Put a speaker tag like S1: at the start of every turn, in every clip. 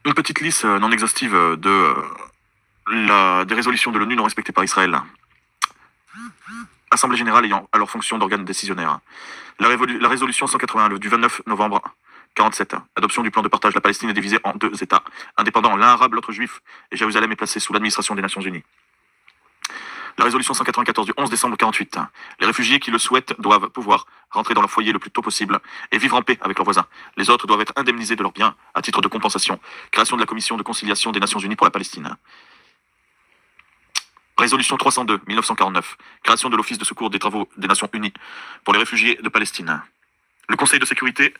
S1: Une petite liste non exhaustive des résolutions de l'ONU non respectées par Israël. Assemblée générale ayant alors fonction d'organe décisionnaire. La résolution 181 du 29 novembre 47. Adoption du plan de partage. La Palestine est divisée en deux États indépendants, l'un arabe, l'autre juif, et Jérusalem est placée sous l'administration des Nations Unies. La résolution 194 du 11 décembre 48. Les réfugiés qui le souhaitent doivent pouvoir rentrer dans leur foyer le plus tôt possible et vivre en paix avec leurs voisins. Les autres doivent être indemnisés de leurs biens à titre de compensation. Création de la commission de conciliation des Nations Unies pour la Palestine. Résolution 302, 1949. Création de l'Office de secours des travaux des Nations Unies pour les réfugiés de Palestine. Le Conseil de sécurité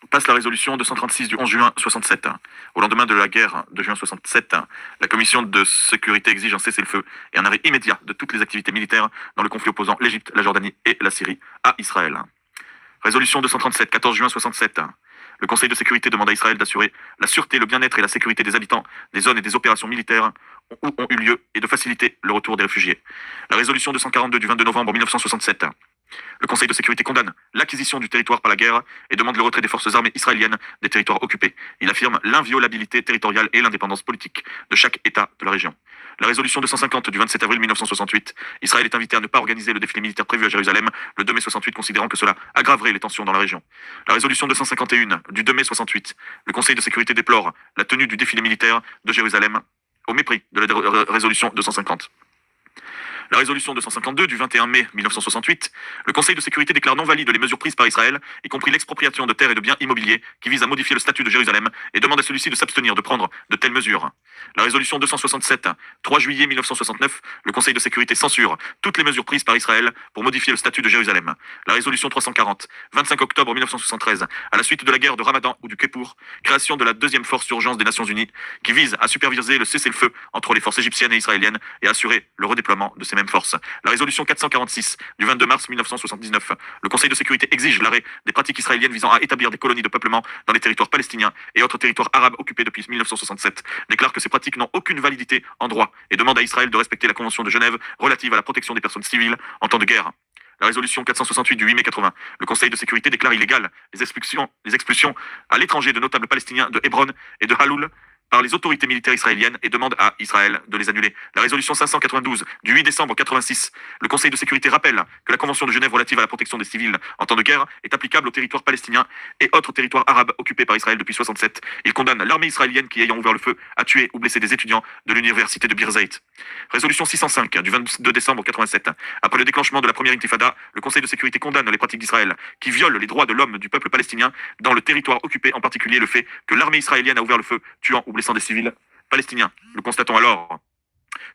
S1: passe la résolution 236 du 11 juin 67. Au lendemain de la guerre de juin 67, la commission de sécurité exige un cessez-le-feu et un arrêt immédiat de toutes les activités militaires dans le conflit opposant l'Égypte, la Jordanie et la Syrie à Israël. Résolution 237, 14 juin 67. Le Conseil de sécurité demande à Israël d'assurer la sûreté, le bien-être et la sécurité des habitants des zones et des opérations militaires où ont eu lieu et de faciliter le retour des réfugiés. La résolution 242 du 22 novembre 1967. Le Conseil de sécurité condamne l'acquisition du territoire par la guerre et demande le retrait des forces armées israéliennes des territoires occupés. Il affirme l'inviolabilité territoriale et l'indépendance politique de chaque État de la région. La résolution 250 du 27 avril 1968. Israël est invité à ne pas organiser le défilé militaire prévu à Jérusalem le 2 mai 68, considérant que cela aggraverait les tensions dans la région. La résolution 251 du 2 mai 68. Le Conseil de sécurité déplore la tenue du défilé militaire de Jérusalem au mépris de la résolution 250. La résolution 252 du 21 mai 1968, le Conseil de sécurité déclare non valides les mesures prises par Israël, y compris l'expropriation de terres et de biens immobiliers qui visent à modifier le statut de Jérusalem et demande à celui-ci de s'abstenir de prendre de telles mesures. La résolution 267, 3 juillet 1969, le Conseil de sécurité censure toutes les mesures prises par Israël pour modifier le statut de Jérusalem. La résolution 340, 25 octobre 1973, à la suite de la guerre de Ramadan ou du Kippour, création de la deuxième force d'urgence des Nations Unies qui vise à superviser le cessez-le-feu entre les forces égyptiennes et israéliennes et assurer le redéploiement de ces mêmes forces. La résolution 446 du 22 mars 1979. Le Conseil de sécurité exige l'arrêt des pratiques israéliennes visant à établir des colonies de peuplement dans les territoires palestiniens et autres territoires arabes occupés depuis 1967. Déclare que ces pratiques n'ont aucune validité en droit et demande à Israël de respecter la Convention de Genève relative à la protection des personnes civiles en temps de guerre. La résolution 468 du 8 mai 80. Le Conseil de sécurité déclare illégales les expulsions à l'étranger de notables palestiniens de Hébron et de Haloul par les autorités militaires israéliennes et demande à Israël de les annuler. La résolution 592 du 8 décembre 86, le Conseil de sécurité rappelle que la Convention de Genève relative à la protection des civils en temps de guerre est applicable aux territoires palestiniens et autres territoires arabes occupés par Israël depuis 67. Il condamne l'armée israélienne qui, ayant ouvert le feu, a tué ou blessé des étudiants de l'université de Bir Zeit. Résolution 605 du 22 décembre 87. Après le déclenchement de la première intifada, le Conseil de sécurité condamne les pratiques d'Israël qui violent les droits de l'homme du peuple palestinien dans le territoire occupé, en particulier le fait que l'armée israélienne a ouvert le feu, tuant ou blessant des civils palestiniens. Nous constatons alors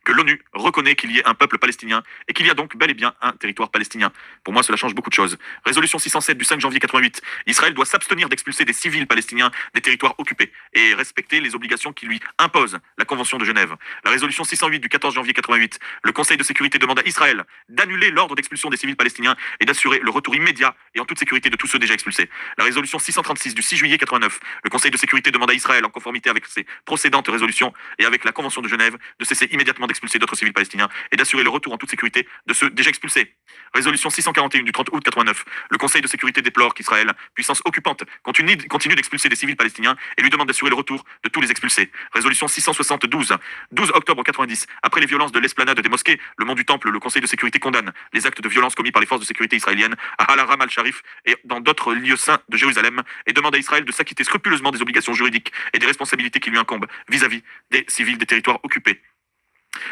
S1: que l'ONU reconnaît qu'il y ait un peuple palestinien et qu'il y a donc bel et bien un territoire palestinien. Pour moi, cela change beaucoup de choses. Résolution 607 du 5 janvier 88. Israël doit s'abstenir d'expulser des civils palestiniens des territoires occupés et respecter les obligations qui lui imposent la Convention de Genève. La résolution 608 du 14 janvier 88. Le Conseil de sécurité demande à Israël d'annuler l'ordre d'expulsion des civils palestiniens et d'assurer le retour immédiat et en toute sécurité de tous ceux déjà expulsés. La résolution 636 du 6 juillet 89. Le Conseil de sécurité demande à Israël, en conformité avec ses précédentes résolutions et avec la Convention de Genève, de cesser immédiatement d'expulser d'autres civils palestiniens et d'assurer le retour en toute sécurité de ceux déjà expulsés. Résolution 641 du 30 août 89. Le Conseil de sécurité déplore qu'Israël, puissance occupante, continue d'expulser des civils palestiniens et lui demande d'assurer le retour de tous les expulsés. Résolution 672, 12 octobre 90. Après les violences de l'esplanade des mosquées, le mont du Temple, le Conseil de sécurité condamne les actes de violence commis par les forces de sécurité israéliennes à Al-Haram al-Sharif et dans d'autres lieux saints de Jérusalem et demande à Israël de s'acquitter scrupuleusement des obligations juridiques et des responsabilités qui lui incombent vis-à-vis des civils des territoires occupés.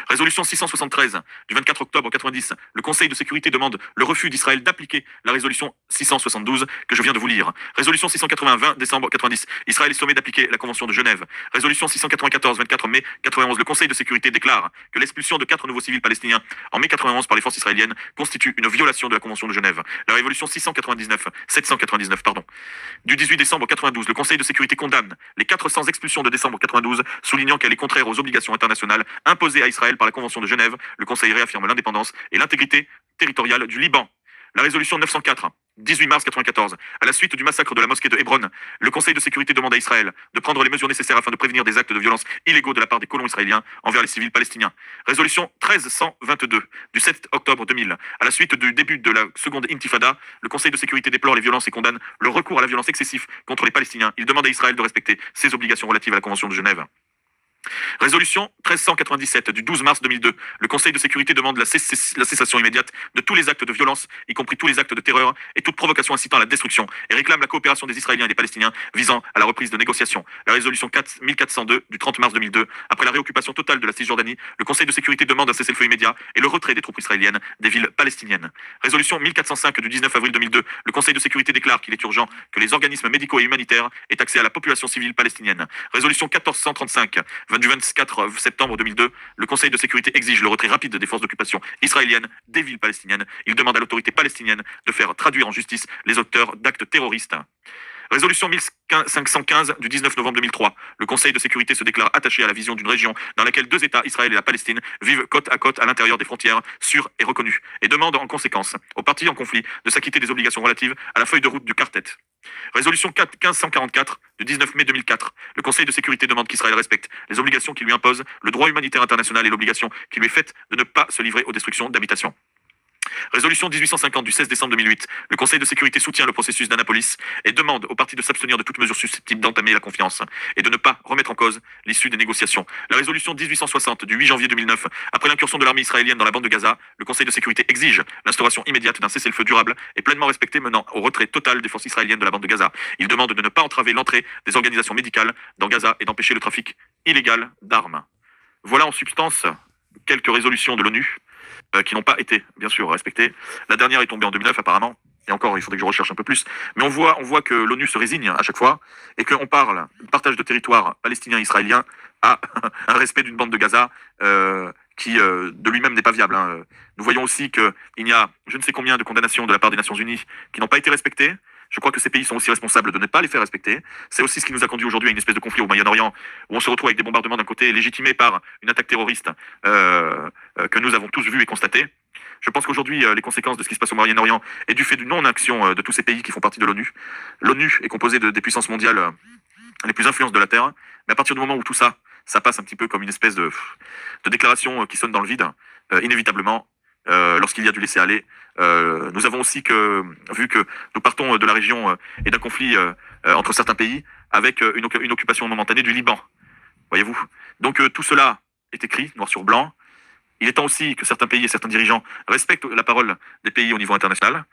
S1: Résolution 673 du 24 octobre 90. Le Conseil de sécurité demande le refus d'Israël d'appliquer la résolution 672 que je viens de vous lire. Résolution 680 20 décembre 90. Israël est sommé d'appliquer la Convention de Genève. Résolution 694 24 mai 91. Le Conseil de sécurité déclare que l'expulsion de 4 nouveaux civils palestiniens en mai 91 par les forces israéliennes constitue une violation de la Convention de Genève. La résolution 799 du 18 décembre 92. Le Conseil de sécurité condamne les 400 expulsions de décembre 92, soulignant qu'elle est contraire aux obligations internationales imposées à Israël par la Convention de Genève. Le Conseil réaffirme l'indépendance et l'intégrité territoriale du Liban. La résolution 904, 18 mars 94. À la suite du massacre de la mosquée de Hébron, le Conseil de sécurité demande à Israël de prendre les mesures nécessaires afin de prévenir des actes de violence illégaux de la part des colons israéliens envers les civils palestiniens. Résolution 1322 du 7 octobre 2000. À la suite du début de la seconde intifada, le Conseil de sécurité déplore les violences et condamne le recours à la violence excessif contre les Palestiniens. Il demande à Israël de respecter ses obligations relatives à la Convention de Genève. Résolution 1397 du 12 mars 2002. Le Conseil de sécurité demande la cessation immédiate de tous les actes de violence, y compris tous les actes de terreur et toute provocation incitant à la destruction, et réclame la coopération des Israéliens et des Palestiniens visant à la reprise de négociations. La résolution 1402 du 30 mars 2002. Après la réoccupation totale de la Cisjordanie, le Conseil de sécurité demande un cessez-le-feu immédiat et le retrait des troupes israéliennes des villes palestiniennes. Résolution 1405 du 19 avril 2002. Le Conseil de sécurité déclare qu'il est urgent que les organismes médicaux et humanitaires aient accès à la population civile palestinienne. Résolution 1435 du 24 septembre 2002, le Conseil de sécurité exige le retrait rapide des forces d'occupation israéliennes des villes palestiniennes. Il demande à l'autorité palestinienne de faire traduire en justice les auteurs d'actes terroristes. Résolution 1515 du 19 novembre 2003. Le Conseil de sécurité se déclare attaché à la vision d'une région dans laquelle deux États, Israël et la Palestine, vivent côte à côte à l'intérieur des frontières sûres et reconnues, et demande en conséquence aux parties en conflit de s'acquitter des obligations relatives à la feuille de route du quartet. Résolution 1544 du 19 mai 2004. Le Conseil de sécurité demande qu'Israël respecte les obligations qui lui imposent le droit humanitaire international et l'obligation qui lui est faite de ne pas se livrer aux destructions d'habitations. Résolution 1850 du 16 décembre 2008. Le Conseil de sécurité soutient le processus d'Annapolis et demande aux parties de s'abstenir de toute mesure susceptible d'entamer la confiance et de ne pas remettre en cause l'issue des négociations. La résolution 1860 du 8 janvier 2009. Après l'incursion de l'armée israélienne dans la bande de Gaza, le Conseil de sécurité exige l'instauration immédiate d'un cessez-le-feu durable et pleinement respecté menant au retrait total des forces israéliennes de la bande de Gaza. Il demande de ne pas entraver l'entrée des organisations médicales dans Gaza et d'empêcher le trafic illégal d'armes. Voilà en substance quelques résolutions de l'ONU qui n'ont pas été, bien sûr, respectées. La dernière est tombée en 2009, apparemment. Et encore, il faudrait que je recherche un peu plus. Mais on voit que l'ONU se résigne à chaque fois et qu'on parle du partage de territoire palestinien-israélien à un respect d'une bande de Gaza qui, de lui-même, n'est pas viable. Hein. Nous voyons aussi qu'il y a je ne sais combien de condamnations de la part des Nations Unies qui n'ont pas été respectées. Je crois que ces pays sont aussi responsables de ne pas les faire respecter. C'est aussi ce qui nous a conduit aujourd'hui à une espèce de conflit au Moyen-Orient, où on se retrouve avec des bombardements d'un côté légitimés par une attaque terroriste que nous avons tous vu et constaté. Je pense qu'aujourd'hui, les conséquences de ce qui se passe au Moyen-Orient et du fait d'une non-action de tous ces pays qui font partie de l'ONU. L'ONU est composée des puissances mondiales les plus influentes de la Terre, mais à partir du moment où tout ça, ça passe un petit peu comme une espèce de déclaration qui sonne dans le vide, inévitablement, lorsqu'il y a du laisser-aller, nous avons aussi vu que nous partons de la région et d'un conflit entre certains pays avec une occupation momentanée du Liban. Voyez-vous. Donc tout cela est écrit, noir sur blanc. Il est temps aussi que certains pays et certains dirigeants respectent la parole des pays au niveau international.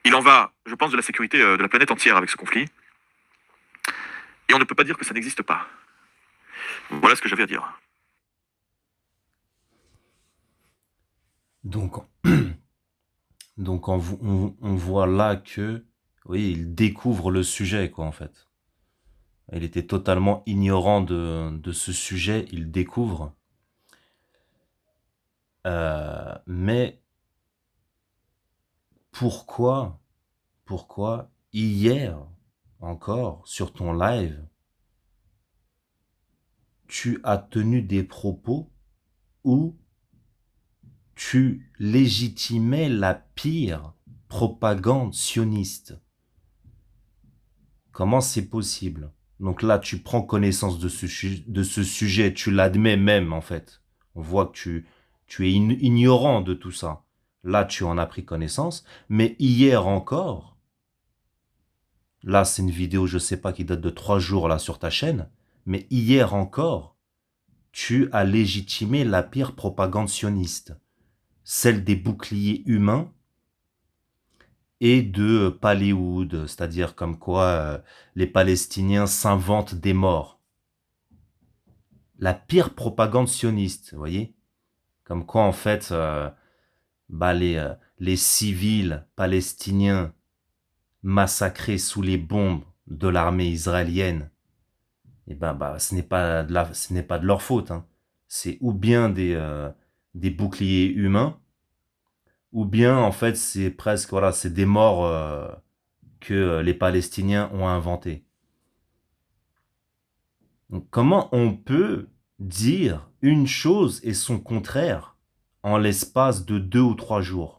S1: Il en va, je pense, de la sécurité de la planète entière avec ce conflit. Et on ne peut pas dire que ça n'existe pas. Voilà ce que j'avais à dire.
S2: Donc, donc on voit là que, oui, il découvre le sujet, quoi, en fait. Il était totalement ignorant de ce sujet, il découvre. Mais pourquoi hier encore sur ton live, tu as tenu des propos où tu légitimais la pire propagande sioniste? Comment c'est possible? Donc là, tu prends connaissance de ce sujet, tu l'admets même en fait. On voit que tu es ignorant de tout ça. Là, tu en as pris connaissance, mais hier encore, là c'est une vidéo, je sais pas, qui date de 3 jours là sur ta chaîne, mais hier encore, tu as légitimé la pire propagande sioniste, celle des boucliers humains et de Paléoud, c'est-à-dire comme quoi les Palestiniens s'inventent des morts. La pire propagande sioniste, vous voyez? Comme quoi en fait, les civils palestiniens massacrés sous les bombes de l'armée israélienne, et ce n'est pas de leur faute. Hein. C'est ou bien des boucliers humains, ou bien en fait c'est presque voilà, c'est des morts que les Palestiniens ont inventés. Donc, comment on peut dire une chose et son contraire en l'espace de 2 ou 3 jours?